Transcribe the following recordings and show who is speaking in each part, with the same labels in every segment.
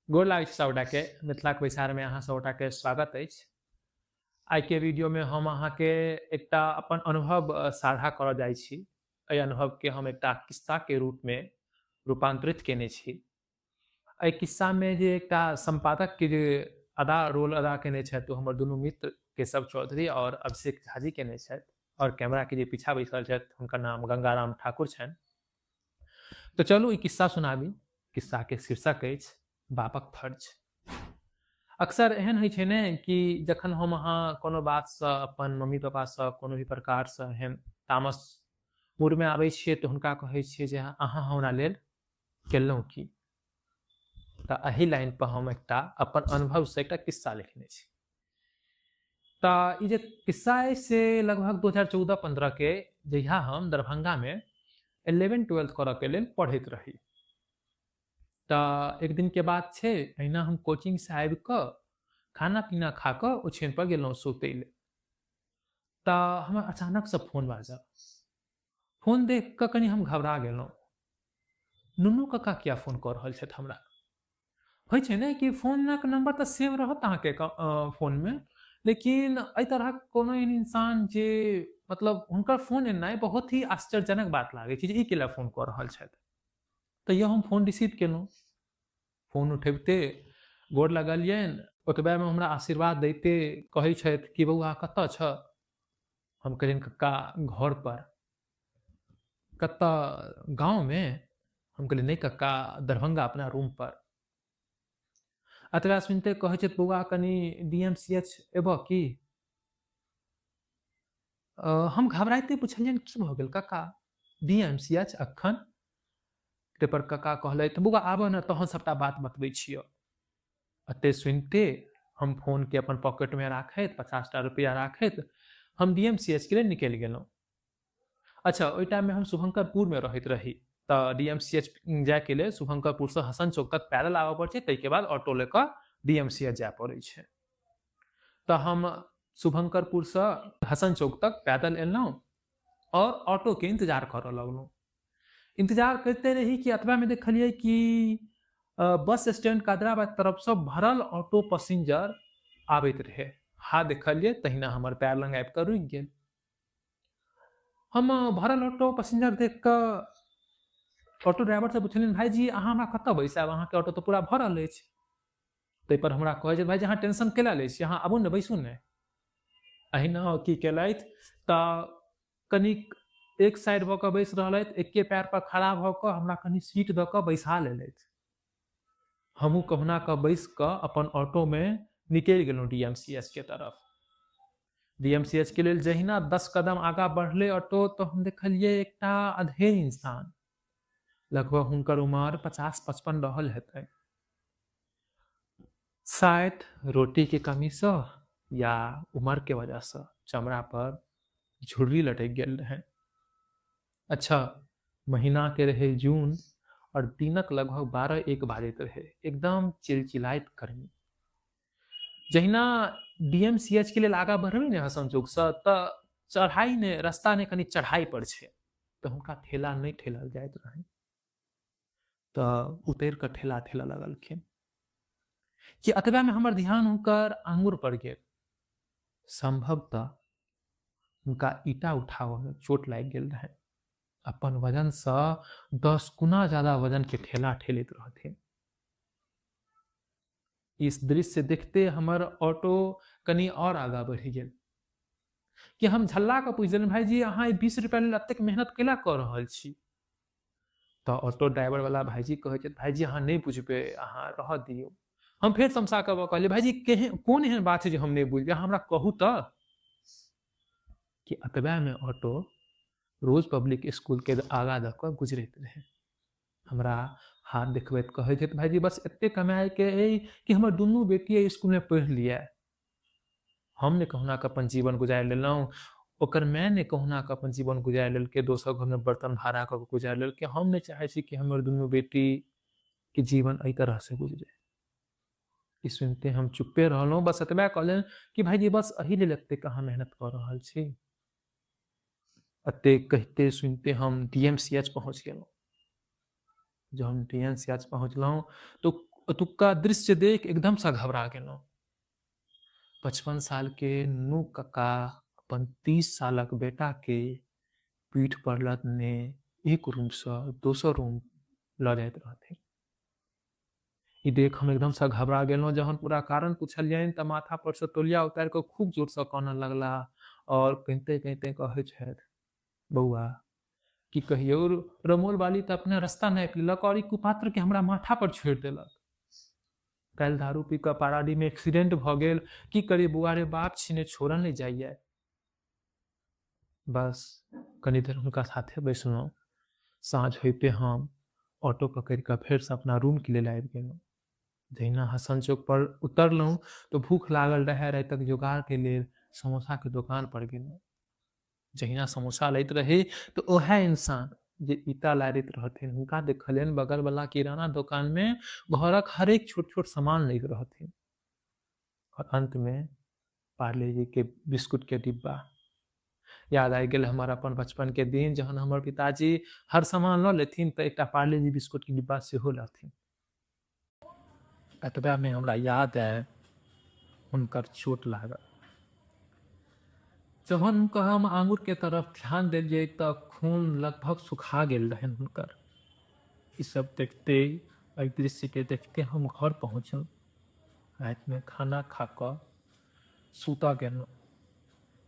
Speaker 1: गोर लागै छी सबगोटाके मिथिलाक बैसारमे अहाँ सबगोटाके स्वागत अछि। आइके वीडियोमे हम अहाँके एकटा अपन अनुभव साझा करऽ जाइ छी। एहि अनुभवके हम एकटा किस्साके रूपमे रूपांतरित केने छी। एहि किस्सामे जे एकटा संपादकके जे रोल अदा केने छथि ओ हमर दुनू मित्र केशव चौधरी और अभिषेक झा जी केने छथि और कैमराके जे पीछा बैसल छथि हुनकर नाम गंगाराम ठाकुर छनि। तऽ चलू ई किस्सा सुनाबी। किस्साके शीर्षक अछि बापक फर्ज। अक्सर एहन होइ छै ने कि जखन हम अहाँ कोनो बातसँ अपन मम्मी पापासँ कोनो भी प्रकारसँ एहन तामस मूडमे आबै छियै तऽ हुनका कहै छियै जे अहाँ हमरा लेल केलहुँ की। तऽ एहि लाइन पर हम एकटा अपन अनुभवसँ एकटा किस्सा लिखने छी। तऽ ई जे किस्सा अछि से लगभग 2014-15 के जहिया हम दरभंगामे 11-12 करऽ के लेल पढ़ैत रही। तऽ एक दिन के बात छै, अहिना हम कोचिंग से आबि कऽ खाना पीना खा कऽ ओछैन पर गेलहुँ सुतै लेल। तऽ हमर अचानक से फोन बाजल। फोन देख कऽ कनि हम घबरा गेलहुँ। नुनू कक्का किया फोन कऽ रहल छथि हमरा। होइ छै ने कि फोनक नंबर तऽ सेव रहत अहाँके फोनमे, लेकिन एहि तरहक कोनो एहन इंसान जे मतलब हुनकर फोन एनाइ बहुत ही आश्चर्यजनक बात लागै छै जे ई कैला फोन कऽ रहल छथि। तऽ हम फोन रिसीव केलहुँ। फोन उठेबिते गोर लगलियनि, ओतबेमे हमरा आशीर्वाद दैते कहै छथि कि बौआ कतऽ छ। हम कहलियनि कक्का घर पर। कतऽ गाँवमे। हम कहलियै नहि कक्का दरभंगा अपना रूम पर। एतबा सुनिते कहै छथि बौआ कनि DMCH एबऽ की। हम घबराइते पुछलियनि की भऽ गेल कक्का, DMCH अखन। ताहिपर कक्का कहलथि बौआ आबऽ ने तहन सबटा बात बतबै छियऽ। एते सुनिते हम फोनके अपन पॉकेटमे राखैत 50टा रुपैआ राखैत हम DMCH के लेल निकलि गेलहुँ। अच्छा ओहि टाइममे हम शुभंकरपुरमे रहैत रही। तऽ DMCH जायके लेल शुभंकरपुरसँ हसन चौक तक पैदल आबऽ पड़ै छै, ताहिके बाद ऑटो लऽ कऽ DMCH जाय पड़ै छै। तऽ हम शुभंकरपुरसँ हसन चौक तक पैदल एलहुँ और ऑटोके इंतजार करऽ लगलहुँ। इंतजार करते रही कि अतबामे देखलियै कि बस स्टैंड कादराबाद तरफसँ भरल ऑटो पैसेंजर आबैत रहै। हाँ देखलियै तहिना हमर पैर लग आबि कऽ रुकि गेल। हम भरल ऑटो पैसेंजर देख कऽ ऑटो ड्राइवरसँ पुछलियनि भाईजी अहाँ हमरा कतऽ बैसायब, अहाँके ऑटो तऽ पूरा भरल अछि। ताहिपर हमरा कहै छै भाईजी अहाँ टेंशन कैला लै छी, अहाँ आबू ने बैसू ने। अहिना की केलथि तऽ कनिक एक साइड भऽ कऽ बैस रहलथि, एके पैर पर खड़ा भऽ कऽ हमरा कनि सीट दऽ कऽ बैसा लेलथि। हमहूँ कहुना कऽ बैस कऽ अपन ऑटोमे निकलि गेलहुँ DMCH के तरफ। DMCH के लेल जहिना 10 कदम आगाँ बढ़ले ऑटो तऽ हम देखलियै एकटा अधेड़ इंसान। लगभग हुनकर उम्र 50-55 रहल हेतै। शायद रोटी के कमीसँ या उम्र के वजहसँ चमड़ा पर झुर्री लटकि गेल रहै। अच्छा महीना के रहे जून और दिनक लगभग 12-1 बाजैत रहे, एकदम चिलचिलाइत गर्मी। जहिना DMCH के लेल आगाँ बढ़बै ने हसन चौकसँ तऽ चढ़ाई ने रास्ता ने कनि चढ़ाई पर छै, तऽ हुनका ठेला नहि ठेलल जाइत रहनि। तऽ उतरि कऽ ठेला ठेला लगलखिन कि अतबेमे हमर ध्यान हुनकर आंगुर पर गेल। संभवतः हुनका ईटा उठाबऽमे चोट लागि गेल रहनि। अपन वजनसँ 10 गुना ज्यादा वजन के ठेला ठेलैत रहथिन। इस दृश्य देखते हमर ऑटो कनि और आगाँ बढ़ि गेल कि हम झल्ला कऽ पूछि देलियनि भाईजी अहाँ 20 रुपया लेल एतेक मेहनत कैला कऽ रहल छी। तऽ ऑटो ड्राइवर वाला भाईजी कहै छथि भाईजी अहाँ नहि बुझबै, अहाँ रहऽ दियौ। हम फेर तमसा कऽ कहलियै भाईजी कोन एहन बात छै जे हम नहि बुझबै, अहाँ हमरा कहू तऽ। कि अतबेमे ऑटो रोज पब्लिक स्कूल के आगाँ दऽ कऽ गुजरैत रहे। हमरा हाथ देखबैत कहै छथि भाईजी बस एते कमाए के अइ कि हमर दुनू बेटी स्कूलमे पढ़ि लिअ। हम ने कहुना कऽ अपन जीवन गुजारि लेलहुँ, ओकर माय ने कहुना कऽ अपन जीवन गुजारि लेलकै, दोसर घरमे बर्तन भाड़ा कऽ के गुजारि लेलकै। हम नहि चाहै छी कि हमर दुनू बेटी के जीवन एहि तरह से गुजरे। ई सुनते हम चुप्पे रहलहुँ, बस एतबे कहलियनि कि भाईजी बस एहि लेल एतेक अहाँ मेहनत कऽ रहल छी। एते कहिते सुनते हम DMCH पहुँच गेलहुँ। जब हम DMCH पहुँचलहुँ तो ओतुक्का दृश्य देख एकदम सा घबरा गेलहुँ। 55 साल के नुनू कक्का अपन 30 सालक बेटा के पीठ पर लदने एक रूम सँ दोसर रूम लऽ जाइत रहथिन। ई देख हम एकदम सँ घबरा गेलहुँ। जहन पूरा कारण पुछलियनि तऽ माथा पर सँ तौलिया उतारि कऽ खूब जोर सँ कानऽ लगलाह और कहिते-कहिते कहै छथि, "बौआ की कहियौ, रमोल बाली तऽ अपने रास्ता नापि लेलक और ई कुपात्र के हमरा माथा पर छोड़ि देलक। काल्हि दारू पी कऽ पाराडीह में एक्सीडेंट भऽ गेल। की करी बौआ रे, बाप छिने छोड़ल नहि जाइए।" बस कनी देर हुनका साथे बैसलहुँ। साँझ होइते हम ऑटो पकड़ि कऽ फेरसँ अपना रूम के लेल आबि गेलहुँ। जहिना हसन चौक पर उतरलहुँ तऽ भूख लागल रहै। रातिक जोगाड़ के लेल समोसा के दोकान पर गेलहुँ। जहिना समोसा लैत रही तऽ ओहे इंसान जे ईटा लारैत रहथिन, हुनका देखलियनि बगल वाला किराना दोकान में घरक हरेक छोट-छोट सामान लैत रहथिन। और अंत में पार्ले जी के बिस्कुट के डिब्बा। याद आबि गेल हमर अपन बचपन के दिन, जहन हमर पिताजी हर सामान लऽ लेथिन तऽ एकटा पार्ले जी बिस्कुट के डिब्बा सेहो लथिन। एतबा में हमरा याद आयल हुनकर चोट लागल। जहन हुनकर हम आंगुर के तरफ ध्यान देलियै तऽ खून लगभग सुखा गेल रहनि हुनकर। ई सब देखते, एहि दृश्य के देखते हम घर पहुंचल। राति में खाना खा कऽ सुतऽ गेलहुँ।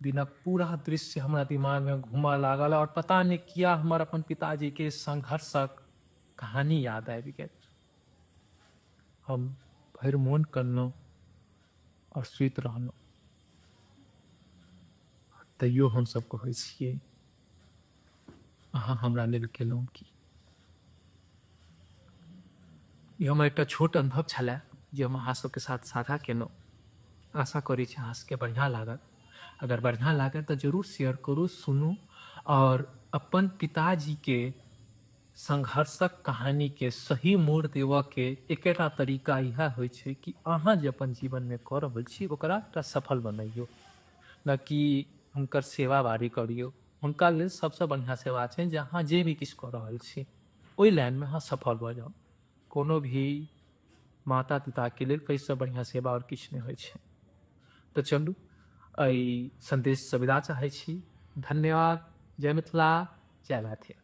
Speaker 1: दिनक पूरा दृश्य हमरा दिमाग में घूमऽ लागल और पता नहीं किया हमर अपन पिताजी के संघर्षक कहानी याद आबि गेल। हम भरि मोन कनलहुँ और सुति रहलहुँ। तैयो हम सब कहै छियै, अहाँ हमरा लेल केलहुँ की? ई हमर एकटा छोट अनुभव छलै जे हम अहाँ सबके साथ साझा केलहुँ। आशा करै छी अहाँ सबके बढ़िआँ लागत। अगर बढ़िआँ लागत तऽ जरूर शेयर करू, सुनू और अपन पिताजी के संघर्षक कहानी के सही मोड़ देवऽ के एकेटा तरीका इएह होइ छै कि अहाँ जे अपन जीवन में कऽ रहल छी ओकरा एकटा सफल बनैयौ, न कि हुनकर सेवा बारी करियौ। हुनका लेल सबसँ बढ़िआँ सेवा छै जे अहाँ जे भी किछु कऽ रहल छी ओहि लाइन में अहाँ सफल भऽ जाउ। कोनो भी माता पिता के लेल कैसे बढ़िया सेवा और किछु नहीं होइ छै। तो चलू एहि संदेश से विदा चाहै छी। धन्यवाद। जय मिथिला, जय मैथिल।